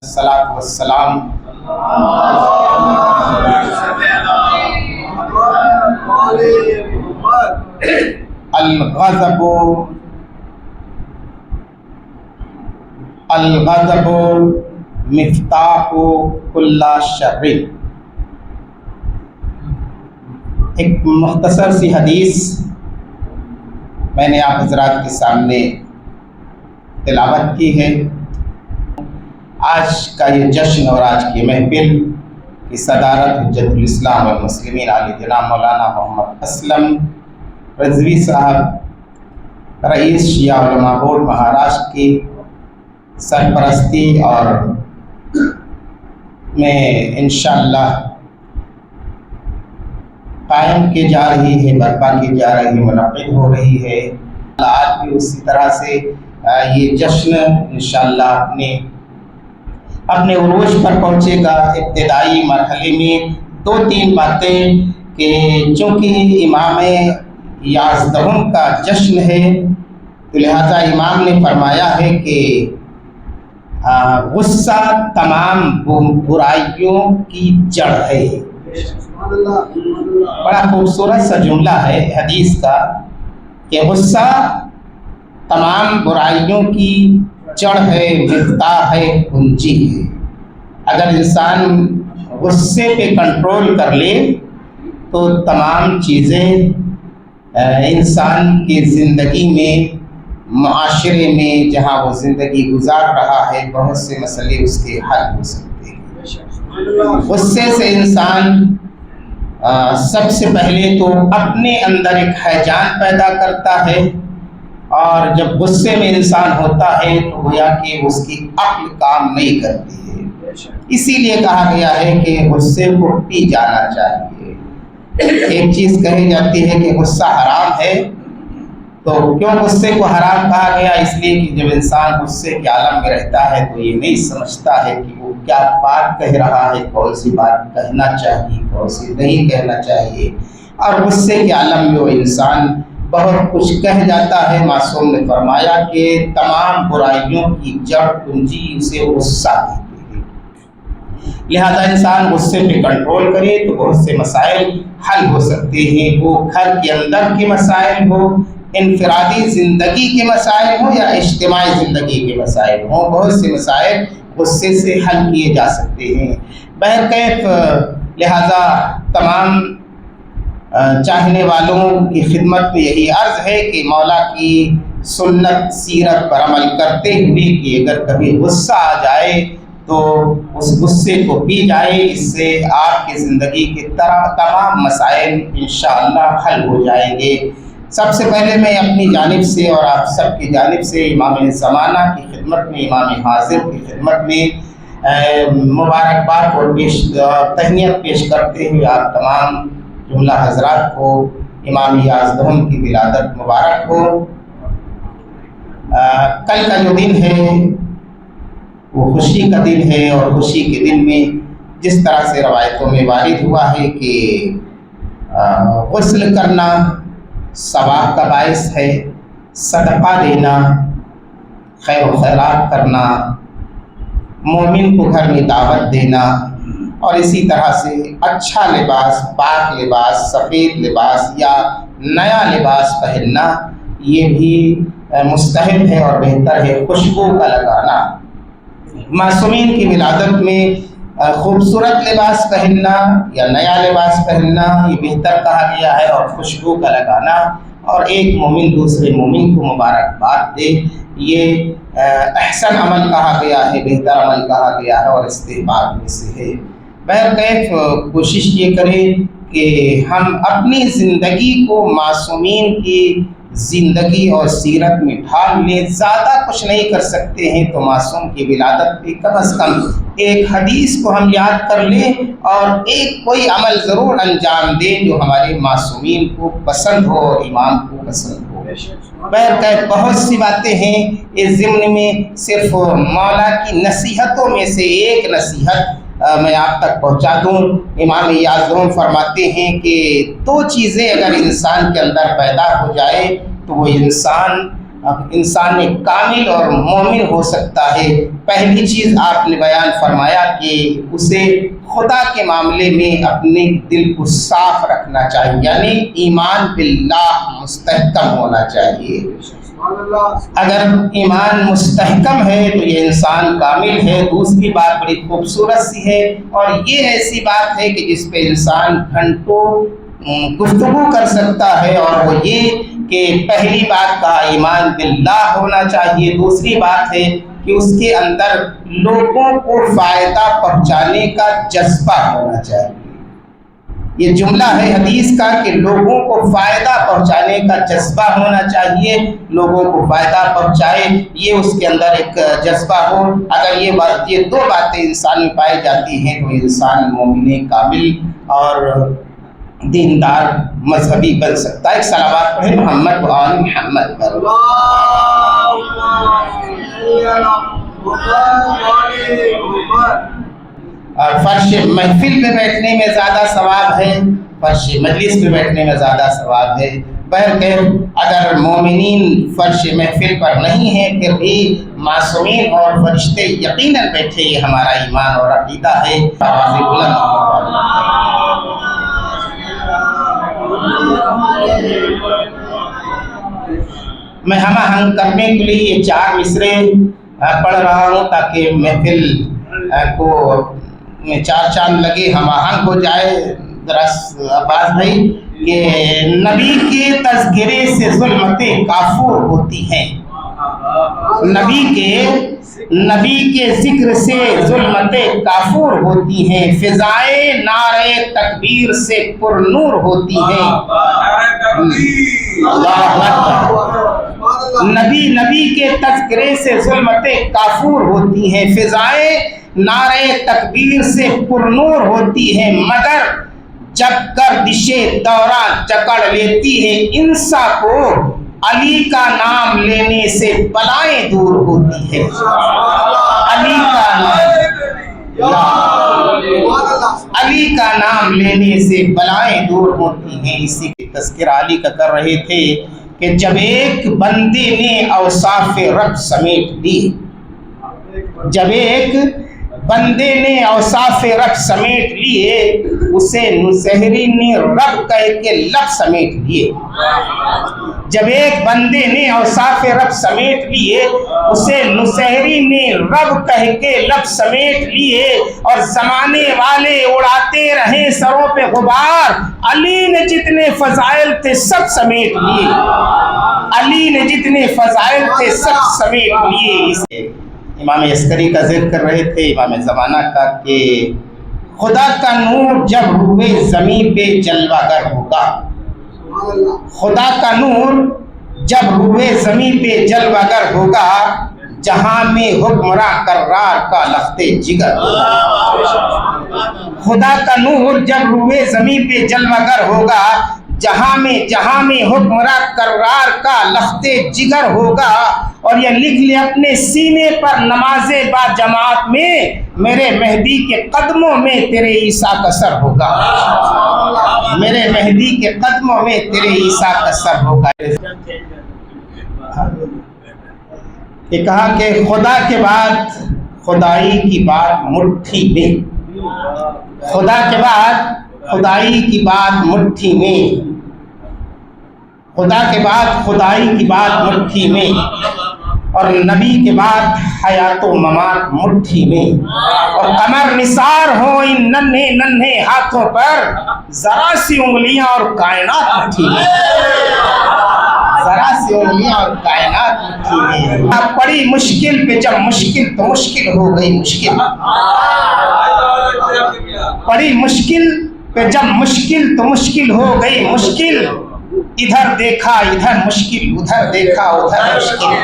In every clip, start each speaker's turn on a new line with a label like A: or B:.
A: الصلاۃ والسلام الغضب الغضب مفتاح کل شر۔ ایک مختصر سی حدیث میں نے آپ حضرات کے سامنے تلاوت کی ہے۔ آج کا یہ جشن اور آج کی محفل کی صدارت حجت الاسلام والمسلمین علی جناب مولانا محمد اسلم رضوی صاحب رئیس شیعہ علماء بورڈ مہاراشٹر کی سرپرستی اور میں انشاءاللہ قائم کی جا رہی ہے، برپا کی جا رہی، منعقد ہو رہی ہے۔ آج بھی اسی طرح سے یہ جشن انشاءاللہ اپنے عروج پر پہنچے گا۔ ابتدائی مرحلے میں دو تین باتیں کہ چونکہ امام یازدہم کا جشن ہے تو لہذا امام نے فرمایا ہے کہ غصہ تمام برائیوں کی جڑ ہے۔ بڑا خوبصورت سا جملہ ہے حدیث کا کہ غصہ تمام برائیوں کی جڑ ہے، مفتاح ہے، کنجی ہے۔ اگر انسان غصے پہ کنٹرول کر لے تو تمام چیزیں انسان کی زندگی میں، معاشرے میں جہاں وہ زندگی گزار رہا ہے، بہت سے مسئلے اس کے حل ہو سکتے ہیں۔ غصے سے انسان سب سے پہلے تو اپنے اندر ایک ہیجان پیدا کرتا ہے، اور جب غصے میں انسان ہوتا ہے تو گویا کہ اس کی عقل کام نہیں کرتی ہے۔ اسی لیے کہا گیا ہے کہ غصے کو پی جانا چاہیے۔ ایک چیز کہی جاتی ہے کہ غصہ حرام ہے، تو کیوں غصے کو حرام کہا گیا؟ اس لیے کہ جب انسان غصے کے عالم میں رہتا ہے تو یہ نہیں سمجھتا ہے کہ وہ کیا بات کہہ رہا ہے، کون سی بات کہنا چاہیے، کون سی نہیں کہنا چاہیے، اور غصے کے عالم میں وہ انسان بہت کچھ کہہ جاتا ہے۔ معصوم نے فرمایا کہ تمام برائیوں کی جڑ کنجی اسے غصہ کہتے ہیں۔ لہذا انسان غصے پہ کنٹرول کرے تو بہت سے مسائل حل ہو سکتے ہیں، وہ گھر کے اندر کے مسائل ہو، انفرادی زندگی کے مسائل ہوں یا اجتماعی زندگی کے مسائل ہوں، بہت سے مسائل غصے سے حل کیے جا سکتے ہیں۔ بہرکیف لہذا تمام چاہنے والوں کی خدمت میں یہی عرض ہے کہ مولا کی سنت سیرت پر عمل کرتے ہوئے کہ اگر کبھی غصہ آ جائے تو اس غصے کو پی جائے، اس سے آپ کی زندگی کے تمام مسائل انشاءاللہ حل ہو جائیں گے۔ سب سے پہلے میں اپنی جانب سے اور آپ سب کی جانب سے امام زمانہ کی خدمت میں، امام حاضر کی خدمت میں مبارکباد اور تہنیت پیش کرتے ہوئے آپ تمام جملہ حضرات کو امام یازدہم کی ولادت مبارک ہو۔ کل کا جو دن ہے وہ خوشی کا دن ہے، اور خوشی کے دن میں جس طرح سے روایتوں میں وارد ہوا ہے کہ غسل کرنا ثواب کا باعث ہے، صدقہ دینا، خیر و خیرات کرنا، مومن کو گھر میں دعوت دینا، اور اسی طرح سے اچھا لباس، پاک لباس، سفید لباس یا نیا لباس پہننا یہ بھی مستحب ہے اور بہتر ہے۔ خوشبو کا لگانا، معصومین کی ولادت میں خوبصورت لباس پہننا یا نیا لباس پہننا یہ بہتر کہا گیا ہے، اور خوشبو کا لگانا اور ایک مومن دوسرے مومن کو مبارکباد دے یہ احسن عمل کہا گیا ہے، بہتر عمل کہا گیا ہے اور استحباب میں سے ہے۔ بہرکیف کوشش یہ کریں کہ ہم اپنی زندگی کو معصومین کی زندگی اور سیرت میں ڈھال لیں۔ زیادہ کچھ نہیں کر سکتے ہیں تو معصوم کی ولادت پہ کم از کم ایک حدیث کو ہم یاد کر لیں اور ایک کوئی عمل ضرور انجام دیں جو ہمارے معصومین کو پسند ہو اور امام کو پسند ہو۔ بہرکیف بہت سی باتیں ہیں، اس ضمن میں صرف مولا کی نصیحتوں میں سے ایک نصیحت میں آپ تک پہنچا دوں۔ امام یازدہم فرماتے ہیں کہ دو چیزیں اگر انسان کے اندر پیدا ہو جائے تو وہ انسان انسان کامل اور مومن ہو سکتا ہے؟ پہلی چیز آپ نے بیان فرمایا کہ اسے خدا کے معاملے میں اپنے دل کو صاف رکھنا چاہیے، یعنی ایمان باللہ مستحکم ہونا چاہیے۔ اگر ایمان مستحکم ہے تو یہ انسان کامل ہے۔ دوسری بات بڑی خوبصورت سی ہے، اور یہ ایسی بات ہے کہ جس پہ انسان گھنٹوں گفتگو کر سکتا ہے، اور وہ یہ کہ پہلی بات کا ایمان باللہ ہونا چاہیے۔ دوسری بات ہے کہ اس کے اندر لوگوں کو فائدہ پہنچانے کا جذبہ ہونا چاہیے۔ یہ جملہ ہے حدیث کا کہ لوگوں کو فائدہ پہنچانے کا جذبہ ہونا چاہیے، لوگوں کو فائدہ پہنچائے، یہ اس کے اندر ایک جذبہ ہو۔ اگر یہ دو باتیں انسان میں پائی جاتی ہیں تو انسان مومن کامل اور دیندار مذہبی بن سکتا ہے۔ ایک صلوات پڑھیں محمد و آل محمد پر۔ فرش محفل پہ بیٹھنے میں زیادہ ثواب ہے، فرش مجلس پہ بیٹھنے میں زیادہ ثواب ہے۔ بہرکیف اگر مومنین فرش محفل پر نہیں ہیں پھر بھی معصومین اور فرشتے یقیناً بیٹھے، یہ ہمارا ایمان اور عقیدہ ہے۔ آواز بلند میں ہم آہنگ کرنے کے لیے یہ 4 مصرے پڑھ رہا ہوں تاکہ محفل کو میں 4 چاند لگے، ہم آہنگ ہو جائے۔ ذرا عباس بھائی کہ نبی کے تذکرے سے ظلمتیں کافور ہوتی ہیں، نبی کے ذکر سے ظلمتیں کافور ہوتی ہیں، فضائے نعرے تکبیر سے پر نور ہوتی ہیں۔ نبی کے تذکرے سے ظلمتیں کافور ہوتی ہیں، فضائے نعرے تکبیر سے پر نور ہوتی ہیں، مگر جب گردش دوران جکڑ لیتی ہے انسا کو، علی کا نام لینے سے بلائیں دور ہوتی ہے۔ علی کا نام لینے سے بلائیں دور ہوتی ہیں۔ اسی کے تذکرہ علی کا کر رہے تھے کہ جب ایک بندے نے اوصاف رب سمیٹ لی، جب ایک بندے نے اوصاف رب سمیٹ لیے، اسے نصیری نے رب کہہ کے لب سمیٹ لیے۔ جب ایک بندے نے اوصاف رب سمیٹ لیے، اسے نصیری نے رب کہہ کے لب سمیٹ لیے، اور زمانے والے اڑاتے رہے سروں پہ غبار، علی نے جتنے فضائل تھے سب سمیٹ لیے، علی نے جتنے فضائل تھے سب سمیٹ لیے۔ امام عسکری کا ذکر کر رہے تھے، امام زمانہ کا، کہ خدا کا نور جب روئے زمین پہ جلوہ گر ہوگا، خدا کا نور جب روئے زمین پہ جلوہ گر ہوگا، جہاں میں حکمراں کرار کا لخت جگر ہوگا۔ خدا کا نور جب روئے زمین پہ جلوہ گر ہوگا، جہاں میں حکمراں کرار کا لخت جگر ہوگا، اور یہ لکھ لے اپنے سینے پر نماز با جماعت میں، میرے مہدی کے قدموں میں تیرے عیسیٰ کا سر ہوگا، میرے مہدی کے قدموں میں تیرے عیسیٰ کا سر ہوگا۔ یہ کہا کہ خدا کے بعد خدائی کی بات مٹھی میں، خدا کے بعد خدائی کی بات مٹھی میں، خدا کے بعد خدائی کی بات مٹھی میں، اور نبی کے بعد حیات و ممات مٹھی میں، اور کمر نثار ہو ان ننھے ننھے ہاتھوں پر، ذرا سی انگلیاں اور کائنات مٹھی میں، ذرا سی انگلیاں اور کائنات مٹھی میں۔ پڑی مشکل پہ جب مشکل تو مشکل ہو گئی مشکل، پڑی مشکل پہ جب مشکل تو مشکل ہو گئی مشکل، ادھر دیکھا ادھر مشکل ادھر دیکھا ادھر مشکل،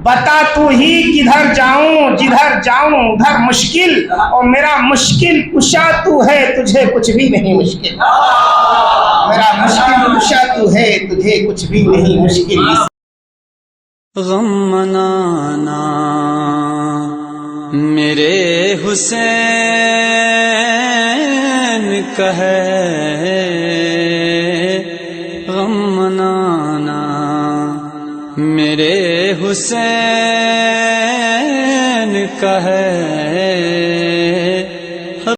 A: بتا تو ہی کدھر جاؤں جدھر جاؤں ادھر مشکل، اور میرا مشکل کشا تو ہے تجھے کچھ بھی نہیں مشکل، میرا مشکل کشا تو ہے تجھے کچھ بھی نہیں مشکل۔
B: غم منانا میرے حسین کا ہے، غم منانا میرے حسین کا ہے